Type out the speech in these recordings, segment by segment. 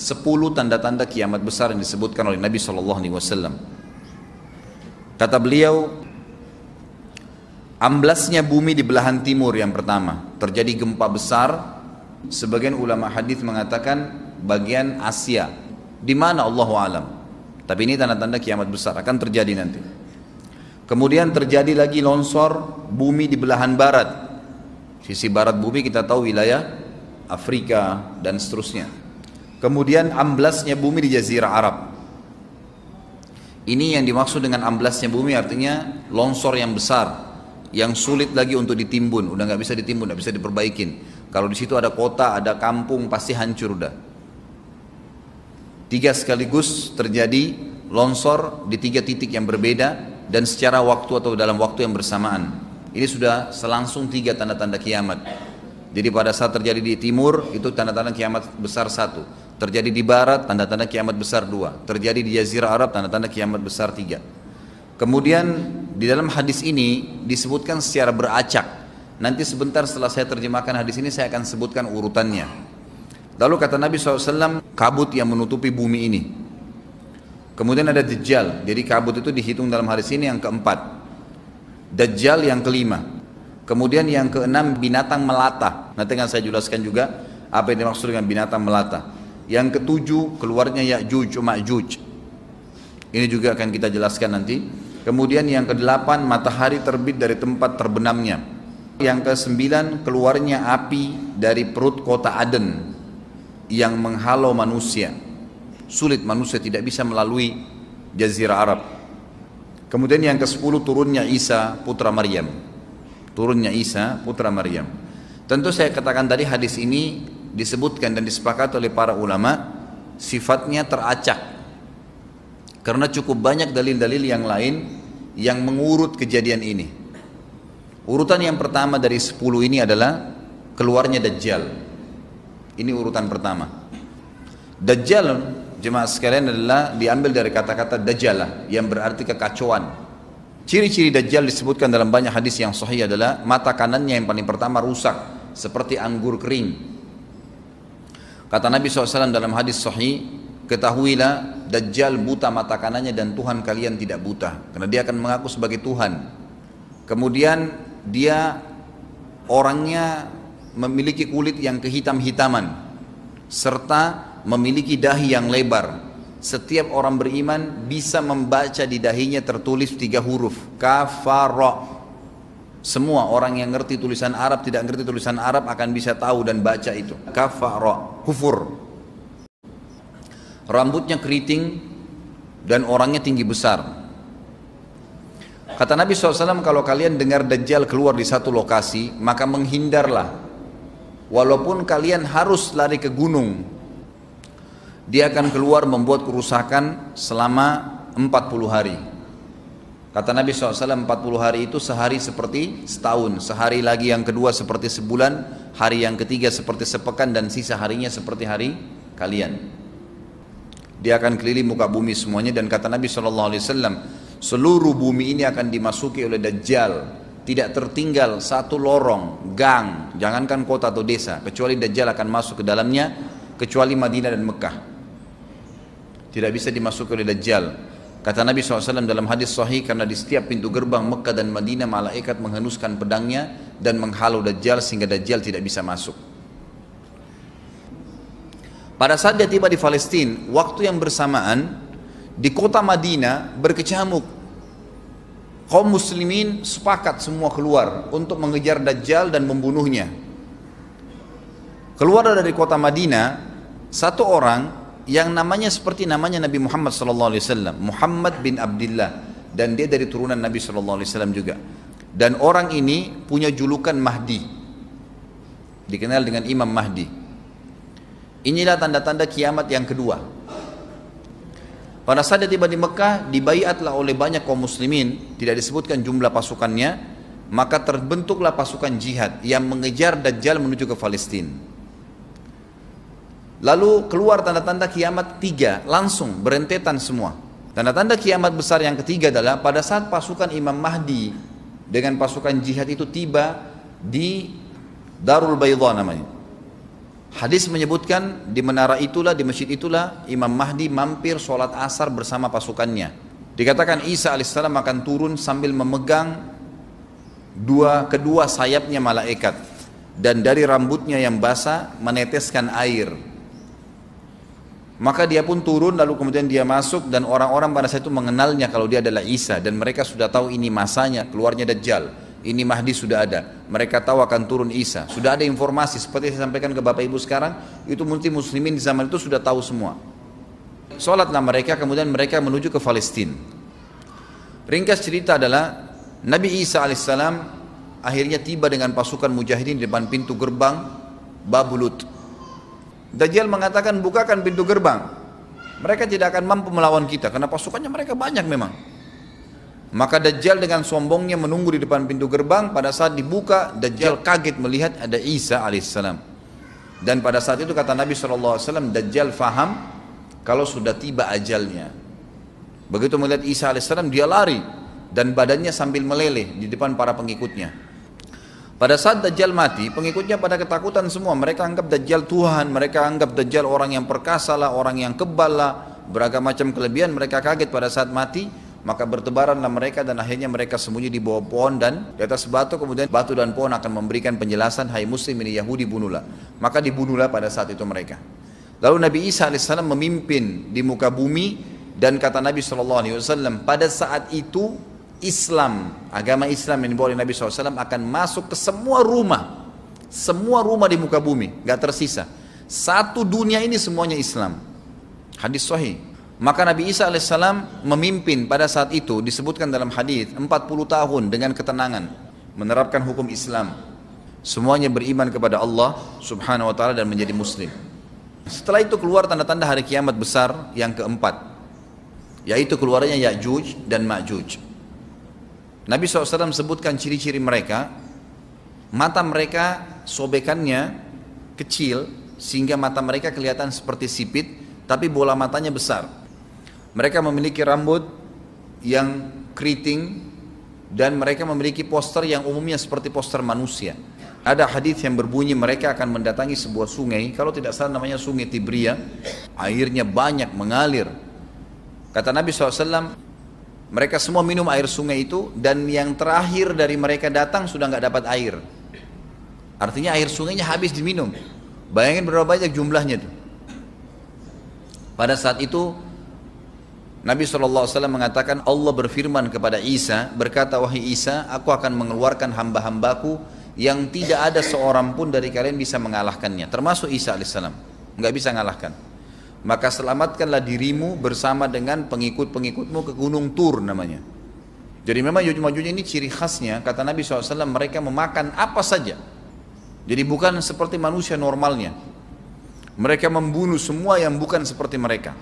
10 tanda-tanda kiamat besar yang disebutkan oleh Nabi SAW. Kata beliau, amblasnya bumi di belahan timur yang pertama, terjadi gempa besar. Sebagian ulama hadis mengatakan bagian Asia, di mana Allahu alam. Tapi ini tanda-tanda kiamat besar akan terjadi nanti. Kemudian terjadi lagi longsor bumi di belahan barat. Sisi barat bumi kita tahu wilayah Afrika dan seterusnya. Kemudian amblasnya bumi di Jazirah Arab. Ini yang dimaksud dengan amblasnya bumi, artinya longsor yang besar, yang sulit lagi untuk ditimbun, udah nggak bisa ditimbun, nggak bisa diperbaikin. Kalau di situ ada kota, ada kampung, pasti hancur udah. 3 sekaligus terjadi longsor di 3 titik yang berbeda dan secara waktu atau dalam waktu yang bersamaan. Ini sudah selangsung 3 tanda-tanda kiamat. Jadi pada saat terjadi di timur itu tanda-tanda kiamat besar 1. Terjadi di barat tanda-tanda kiamat besar 2. Terjadi di Jazirah Arab tanda-tanda kiamat besar 3. Kemudian di dalam hadis ini disebutkan secara beracak. Nanti sebentar setelah saya terjemahkan hadis ini saya akan sebutkan urutannya. Lalu kata Nabi SAW, kabut yang menutupi bumi ini. Kemudian ada Dajjal. Jadi kabut itu dihitung dalam hadis ini yang keempat. Dajjal yang kelima. Kemudian yang keenam binatang melata. Nanti akan saya jelaskan juga apa yang dimaksud dengan binatang melata. Yang ketujuh keluarnya Ya'juj Ma'juj. Ini juga akan kita jelaskan nanti. Kemudian yang kedelapan matahari terbit dari tempat terbenamnya. Yang kesembilan keluarnya api dari perut kota Aden yang menghalau manusia. Sulit, manusia tidak bisa melalui Jazirah Arab. Kemudian yang ke-10 turunnya Isa putra Maryam. Turunnya Isa putra Maryam. Tentu saya katakan tadi hadis ini disebutkan dan disepakati oleh para ulama sifatnya teracak. Karena cukup banyak dalil-dalil yang lain yang mengurut kejadian ini. Urutan yang pertama dari 10 ini adalah keluarnya Dajjal. Ini urutan pertama. Dajjal, jemaah sekalian, adalah diambil dari kata-kata Dajjalah yang berarti kekacauan. Ciri-ciri Dajjal disebutkan dalam banyak hadis yang sahih adalah mata kanannya yang paling pertama rusak seperti anggur kering. Kata Nabi SAW dalam hadis sahih, ketahuilah Dajjal buta mata kanannya dan Tuhan kalian tidak buta, karena dia akan mengaku sebagai Tuhan. Kemudian dia orangnya memiliki kulit yang kehitam-hitaman serta memiliki dahi yang lebar. Setiap orang beriman bisa membaca di dahinya tertulis 3 huruf kafara. Semua orang yang ngerti tulisan Arab, tidak ngerti tulisan Arab akan bisa tahu dan baca itu. Kafara, kufur. Rambutnya keriting dan orangnya tinggi besar. Kata Nabi SAW, kalau kalian dengar Dajjal keluar di satu lokasi, maka menghindarlah. Walaupun kalian harus lari ke gunung, dia akan keluar membuat kerusakan selama 40 hari. Kata Nabi SAW, 40 hari itu sehari seperti setahun, sehari lagi yang kedua seperti sebulan, hari yang ketiga seperti sepekan, dan sisa harinya seperti hari kalian. Dia akan keliling muka bumi semuanya, dan kata Nabi SAW, seluruh bumi ini akan dimasuki oleh Dajjal. Tidak tertinggal satu lorong, gang, jangankan kota atau desa, kecuali Dajjal akan masuk ke dalamnya, kecuali Madinah dan Mekah. Tidak bisa dimasuki oleh Dajjal. Kata Nabi SAW dalam hadis sahih, karena di setiap pintu gerbang Mekah dan Madinah malaikat menghenuskan pedangnya dan menghalau Dajjal sehingga Dajjal tidak bisa masuk. Pada saat dia tiba di Palestina, waktu yang bersamaan di kota Madinah berkecamuk. Kaum muslimin sepakat semua keluar untuk mengejar Dajjal dan membunuhnya. Keluar dari kota Madinah satu orang yang namanya seperti namanya Nabi Muhammad SAW, Muhammad bin Abdullah, dan dia dari turunan Nabi SAW juga. Dan orang ini punya julukan Mahdi, dikenal dengan Imam Mahdi. Inilah tanda-tanda kiamat yang kedua. Pada saat dia tiba di Mekah, dibaiatlah oleh banyak kaum muslimin, tidak disebutkan jumlah pasukannya, maka terbentuklah pasukan jihad yang mengejar Dajjal menuju ke Palestina. Lalu keluar tanda-tanda kiamat 3, langsung berentetan semua. Tanda-tanda kiamat besar yang ketiga adalah pada saat pasukan Imam Mahdi dengan pasukan jihad itu tiba di Darul Bayda namanya. Hadis menyebutkan di menara itulah, di masjid itulah Imam Mahdi mampir sholat asar bersama pasukannya. Dikatakan Isa alaihissalam akan turun sambil memegang kedua sayapnya malaikat, dan dari rambutnya yang basah meneteskan air. Maka dia pun turun, lalu kemudian dia masuk, dan orang-orang pada saat itu mengenalnya kalau dia adalah Isa, dan mereka sudah tahu ini masanya keluarnya Dajjal. Ini Mahdi sudah ada, mereka tahu akan turun Isa. Sudah ada informasi seperti saya sampaikan ke Bapak Ibu sekarang, itu muslimin di zaman itu sudah tahu semua. Sholatlah mereka, kemudian mereka menuju ke Palestina. Ringkas cerita adalah Nabi Isa alaihissalam akhirnya tiba dengan pasukan mujahidin di depan pintu gerbang Babulut. Dajjal mengatakan, bukakan pintu gerbang, mereka tidak akan mampu melawan kita karena pasukannya mereka banyak memang. Maka Dajjal dengan sombongnya menunggu di depan pintu gerbang. Pada saat dibuka, Dajjal kaget melihat ada Isa alaihissalam. Dan pada saat itu kata Nabi SAW, Dajjal faham kalau sudah tiba ajalnya. Begitu melihat Isa alaihissalam, dia lari dan badannya sambil meleleh di depan para pengikutnya. Pada saat Dajjal mati, pengikutnya pada ketakutan semua. Mereka anggap Dajjal Tuhan, mereka anggap Dajjal orang yang perkasa lah, orang yang kebal lah, beragam macam kelebihan. Mereka kaget pada saat mati. Maka bertebaranlah mereka dan akhirnya mereka sembunyi di bawah pohon dan di atas batu. Kemudian batu dan pohon akan memberikan penjelasan, hai muslim ini Yahudi, bunuhlah. Maka dibunuhlah pada saat itu mereka. Lalu Nabi Isa alaihissalam memimpin di muka bumi, dan kata Nabi SAW, pada saat itu Islam, agama Islam yang dibawa oleh Nabi SAW akan masuk ke semua rumah di muka bumi, gak tersisa. Satu dunia ini semuanya Islam. Hadis sahih. Maka Nabi Isa alaihissalam memimpin pada saat itu, disebutkan dalam hadis 40 tahun dengan ketenangan menerapkan hukum Islam. Semuanya beriman kepada Allah subhanahu wa ta'ala dan menjadi muslim. Setelah itu keluar tanda-tanda hari kiamat besar yang keempat, yaitu keluarnya Ya'juj dan Ma'juj. Nabi SAW sebutkan ciri-ciri mereka. Mata mereka sobekannya kecil sehingga mata mereka kelihatan seperti sipit, tapi bola matanya besar. Mereka memiliki rambut yang keriting dan mereka memiliki poster yang umumnya seperti poster manusia. Ada hadis yang berbunyi mereka akan mendatangi sebuah sungai, kalau tidak salah namanya sungai Tibria, airnya banyak mengalir. Kata Nabi SAW, mereka semua minum air sungai itu, dan yang terakhir dari mereka datang sudah nggak dapat air. Artinya air sungainya habis diminum. Bayangin berapa banyak jumlahnya itu. Pada saat itu Nabi SAW mengatakan, Allah berfirman kepada Isa, berkata, wahai Isa, aku akan mengeluarkan hamba-hambaku yang tidak ada seorang pun dari kalian bisa mengalahkannya, termasuk Isa alaihissalam, nggak bisa mengalahkan. Maka selamatkanlah dirimu bersama dengan pengikut-pengikutmu ke Gunung Tur namanya. Jadi memang Ya'juj ini ciri khasnya, kata Nabi SAW, mereka memakan apa saja. Jadi bukan seperti manusia normalnya. Mereka membunuh semua yang bukan seperti mereka.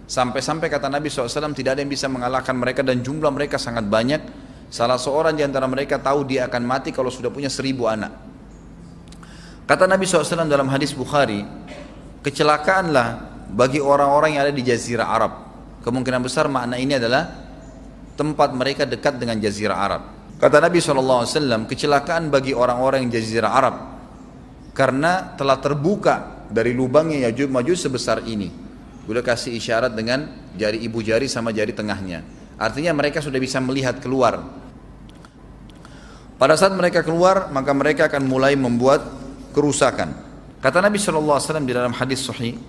Sampai-sampai kata Nabi SAW, tidak ada yang bisa mengalahkan mereka dan jumlah mereka sangat banyak. Salah seorang di antara mereka tahu dia akan mati kalau sudah punya 1000 anak. Kata Nabi SAW dalam hadis Bukhari, kecelakaanlah bagi orang-orang yang ada di Jazirah Arab. Kemungkinan besar makna ini adalah tempat mereka dekat dengan Jazirah Arab. Kata Nabi SAW, kecelakaan bagi orang-orang yang Jazirah Arab karena telah terbuka dari lubangnya Ya'juj Ma'juj sebesar ini. Udah kasih isyarat dengan jari ibu jari sama jari tengahnya. Artinya mereka sudah bisa melihat keluar. Pada saat mereka keluar, maka mereka akan mulai membuat kerusakan. Kata Nabi SAW di dalam hadis sahih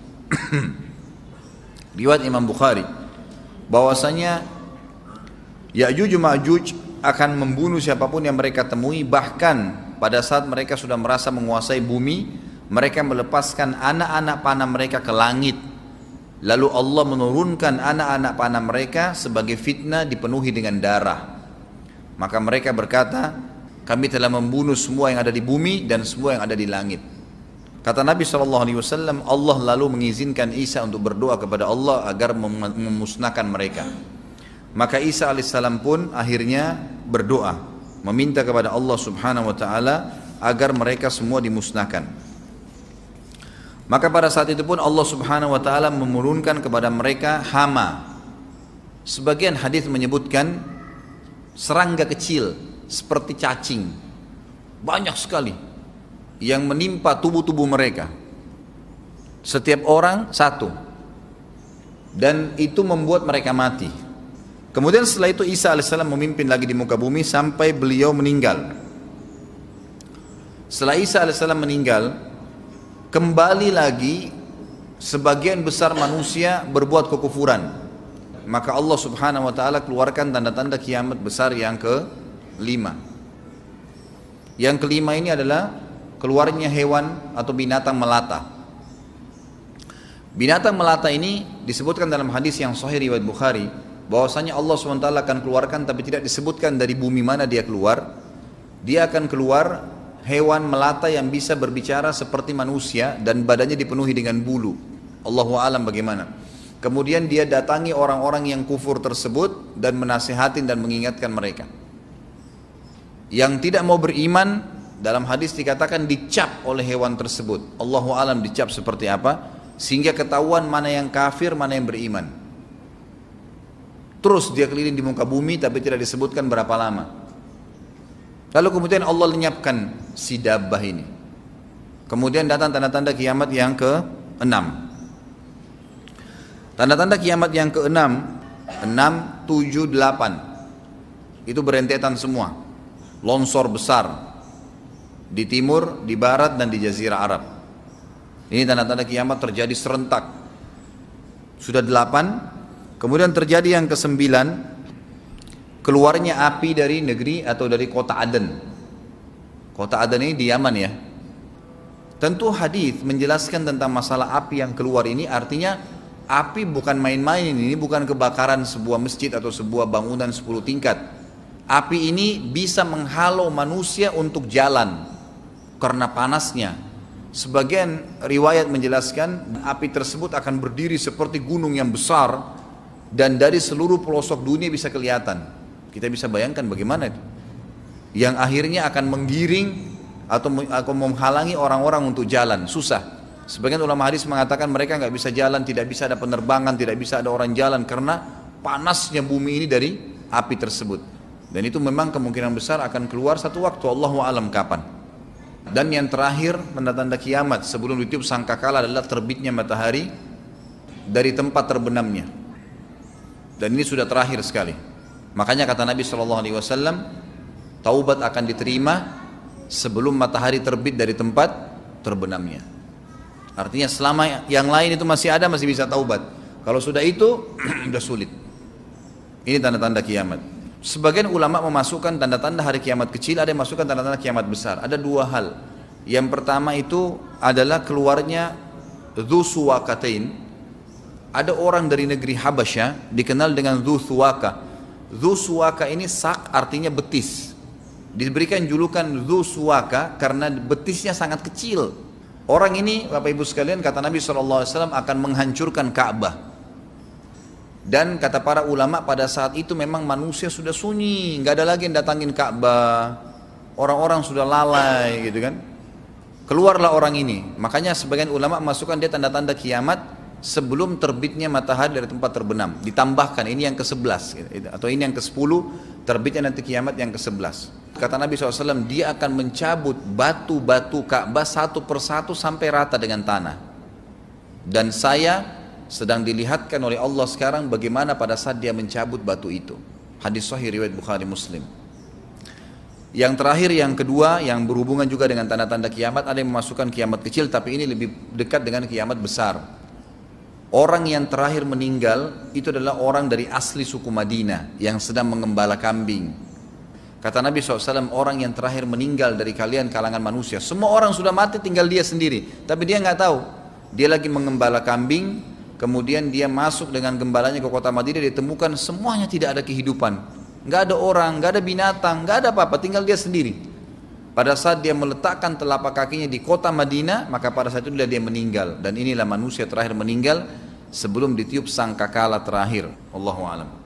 riwayat Imam Bukhari, bahwasanya Ya'juj Ma'juj akan membunuh siapapun yang mereka temui. Bahkan pada saat mereka sudah merasa menguasai bumi, mereka melepaskan anak-anak panah mereka ke langit. Lalu Allah menurunkan anak-anak panah mereka sebagai fitnah dipenuhi dengan darah. Maka mereka berkata, kami telah membunuh semua yang ada di bumi dan semua yang ada di langit. Kata Nabi SAW, Allah lalu mengizinkan Isa untuk berdoa kepada Allah agar memusnahkan mereka. Maka Isa alaihissalam pun akhirnya berdoa, meminta kepada Allah subhanahu wa ta'ala agar mereka semua dimusnahkan. Maka pada saat itu pun Allah subhanahu wa ta'ala menurunkan kepada mereka hama. Sebagian hadis menyebutkan serangga kecil seperti cacing, banyak sekali yang menimpa tubuh-tubuh mereka. Setiap orang satu. Dan itu membuat mereka mati. Kemudian setelah itu Isa alaihissalam memimpin lagi di muka bumi sampai beliau meninggal. Setelah Isa alaihissalam meninggal, kembali lagi sebagian besar manusia berbuat kekufuran. Maka Allah subhanahu wa ta'ala keluarkan tanda-tanda kiamat besar yang kelima. Yang kelima ini adalah keluarnya hewan atau binatang melata. Binatang melata ini disebutkan dalam hadis yang sahih riwayat Bukhari, bahwasanya Allah SWT akan keluarkan, tapi tidak disebutkan dari bumi mana dia keluar. Dia akan keluar hewan melata yang bisa berbicara seperti manusia dan badannya dipenuhi dengan bulu. Allahu a'lam bagaimana. Kemudian dia datangi orang-orang yang kufur tersebut dan menasihatin dan mengingatkan mereka. Yang tidak mau beriman, dalam hadis dikatakan dicap oleh hewan tersebut. Allahu a'lam dicap seperti apa, sehingga ketahuan mana yang kafir, mana yang beriman. Terus dia keliling di muka bumi tapi tidak disebutkan berapa lama. Lalu kemudian Allah lenyapkan si dabbah ini. Kemudian datang tanda-tanda kiamat yang ke-6. Tanda-tanda kiamat yang ke-6, 6, 7, 8. Itu berentetan semua. Longsor besar di timur, di barat dan di jazirah Arab. Ini tanda-tanda kiamat terjadi serentak. Sudah 8. Kemudian terjadi yang ke-9, keluarnya api dari negeri atau dari kota Aden. Kota Aden ini di Yaman ya. Tentu hadis menjelaskan tentang masalah api yang keluar ini, artinya api bukan main-main, ini bukan kebakaran sebuah masjid atau sebuah bangunan 10 tingkat. Api ini bisa menghalau manusia untuk jalan karena panasnya. Sebagian riwayat menjelaskan api tersebut akan berdiri seperti gunung yang besar dan dari seluruh pelosok dunia bisa kelihatan. Kita bisa bayangkan bagaimana itu. Yang akhirnya akan menggiring atau menghalangi orang-orang untuk jalan, susah. Sebagian ulama hadis mengatakan mereka nggak bisa jalan, tidak bisa ada penerbangan, tidak bisa ada orang jalan karena panasnya bumi ini dari api tersebut. Dan itu memang kemungkinan besar akan keluar satu waktu, Allahu a'lam kapan. Dan yang terakhir, tanda-tanda kiamat sebelum ditiup sangkakala adalah terbitnya matahari dari tempat terbenamnya. Dan ini sudah terakhir sekali. Makanya kata Nabi SAW, taubat akan diterima sebelum matahari terbit dari tempat terbenamnya. Artinya selama yang lain itu masih ada, masih bisa taubat. Kalau sudah itu, sudah sulit. Ini tanda-tanda kiamat. Sebagian ulama memasukkan tanda-tanda hari kiamat kecil, ada yang masukkan tanda-tanda kiamat besar. Ada dua hal. Yang pertama itu adalah keluarnya Dzu Suwakatain. Ada orang dari negeri Habasyah dikenal dengan Dzu Suwaka. Dzu Suwaka ini sak artinya betis. Diberikan julukan Dzu Suwaka karena betisnya sangat kecil. Orang ini, Bapak Ibu sekalian, kata Nabi SAW akan menghancurkan Ka'bah. Dan kata para ulama pada saat itu memang manusia sudah sunyi, nggak ada lagi yang datangin Ka'bah. Orang-orang sudah lalai gitu kan. Keluarlah orang ini. Makanya sebagian ulama masukkan dia tanda-tanda kiamat sebelum terbitnya matahari dari tempat terbenam. Ditambahkan ini yang ke-11 atau ini yang ke-10, terbitnya nanti kiamat yang ke-11. Kata Nabi SAW, dia akan mencabut batu-batu Ka'bah satu persatu sampai rata dengan tanah. Dan saya sedang dilihatkan oleh Allah sekarang bagaimana pada saat dia mencabut batu itu. Hadis sahih riwayat Bukhari Muslim. Yang terakhir, yang kedua, yang berhubungan juga dengan tanda-tanda kiamat, ada yang memasukkan kiamat kecil, tapi ini lebih dekat dengan kiamat besar. Orang yang terakhir meninggal itu adalah orang dari asli suku Madinah yang sedang mengembala kambing. Kata Nabi SAW, orang yang terakhir meninggal dari kalian kalangan manusia, semua orang sudah mati tinggal dia sendiri, tapi dia nggak tahu. Dia lagi mengembala kambing, kemudian dia masuk dengan gembalanya ke kota Madinah, ditemukan semuanya tidak ada kehidupan, nggak ada orang, nggak ada binatang, nggak ada apa-apa, tinggal dia sendiri. Pada saat dia meletakkan telapak kakinya di kota Madinah, maka pada saat itu dia meninggal. Dan inilah manusia terakhir meninggal sebelum ditiup sangkakala terakhir. Allahu a'lam.